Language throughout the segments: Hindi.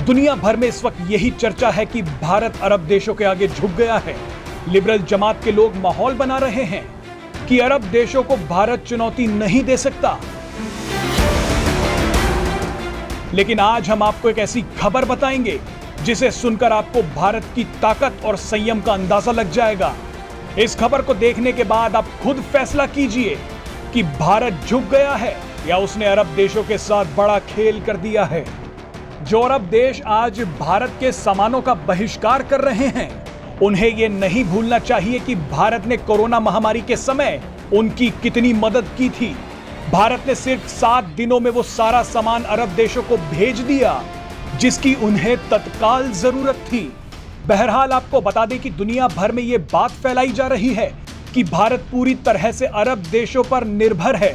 दुनिया भर में इस वक्त यही चर्चा है कि भारत अरब देशों के आगे झुक गया है। लिबरल जमात के लोग माहौल बना रहे हैं कि अरब देशों को भारत चुनौती नहीं दे सकता। लेकिन आज हम आपको एक ऐसी खबर बताएंगे जिसे सुनकर आपको भारत की ताकत और संयम का अंदाजा लग जाएगा। इस खबर को देखने के बाद आप खुद फैसला कीजिए कि भारत झुक गया है या उसने अरब देशों के साथ बड़ा खेल कर दिया है। जो अरब देश आज भारत के सामानों का बहिष्कार कर रहे हैं, उन्हें यह नहीं भूलना चाहिए कि भारत ने कोरोना महामारी के समय उनकी कितनी मदद की थी। भारत ने सिर्फ 7 दिनों में वो सारा सामान अरब देशों को भेज दिया जिसकी उन्हें तत्काल जरूरत थी। बहरहाल आपको बता दें कि दुनिया भर में यह बात फैलाई जा रही है कि भारत पूरी तरह से अरब देशों पर निर्भर है,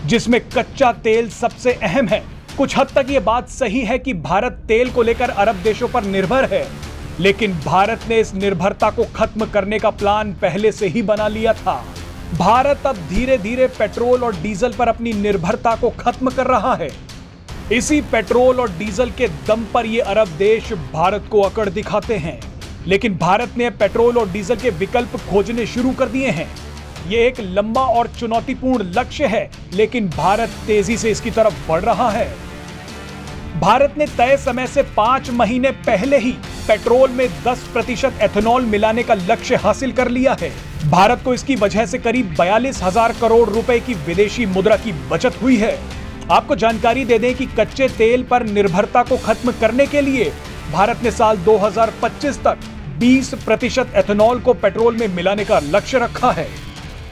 जिसमें कच्चा तेल सबसे अहम है। कुछ हद तक यह बात सही है कि भारत तेल को लेकर अरब देशों पर निर्भर है, लेकिन भारत ने इस निर्भरता को खत्म करने का प्लान पहले से ही बना लिया था। भारत अब धीरे धीरे पेट्रोल और डीजल पर अपनी निर्भरता को खत्म कर रहा है। इसी पेट्रोल और डीजल के दम पर ये अरब देश भारत को अकड़ दिखाते हैं, लेकिन भारत ने पेट्रोल और डीजल के विकल्प खोजने शुरू कर दिए हैं। ये एक लंबा और चुनौतीपूर्ण लक्ष्य है, लेकिन भारत तेजी से इसकी तरफ बढ़ रहा है। भारत ने तय समय से 5 महीने पहले ही पेट्रोल में 10% एथेनॉल मिलाने का लक्ष्य हासिल कर लिया है। भारत को इसकी वजह से करीब 42,000 करोड़ रुपए की विदेशी मुद्रा की बचत हुई है। आपको जानकारी दे दें कि कच्चे तेल पर निर्भरता को खत्म करने के लिए भारत ने साल 2025 तक 20% एथेनॉल को पेट्रोल में मिलाने का लक्ष्य रखा है।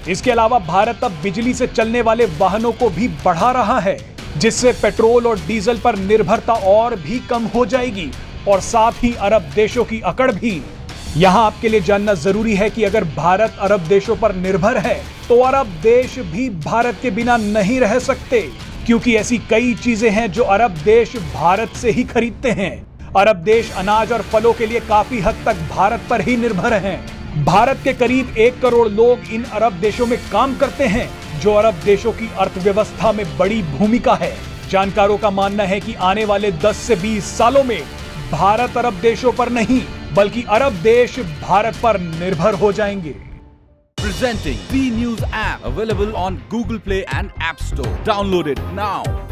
इसके अलावा भारत अब बिजली से चलने वाले वाहनों को भी बढ़ा रहा है, जिससे पेट्रोल और डीजल पर निर्भरता और भी कम हो जाएगी और साथ ही अरब देशों की अकड़ भी। यहां आपके लिए जानना जरूरी है कि अगर भारत अरब देशों पर निर्भर है तो अरब देश भी भारत के बिना नहीं रह सकते, क्योंकि ऐसी कई चीजें हैं जो अरब देश भारत से ही खरीदते हैं। अरब देश अनाज और फलों के लिए काफी हद तक भारत पर ही निर्भर हैं। भारत के करीब 1 करोड़ लोग इन अरब देशों में काम करते हैं, जो अरब देशों की अर्थव्यवस्था में बड़ी भूमिका है। जानकारों का मानना है कि आने वाले 10 से 20 सालों में भारत अरब देशों पर नहीं, बल्कि अरब देश भारत पर निर्भर हो जाएंगे। Presenting B News app, available on Google Play and App Store. Download it now.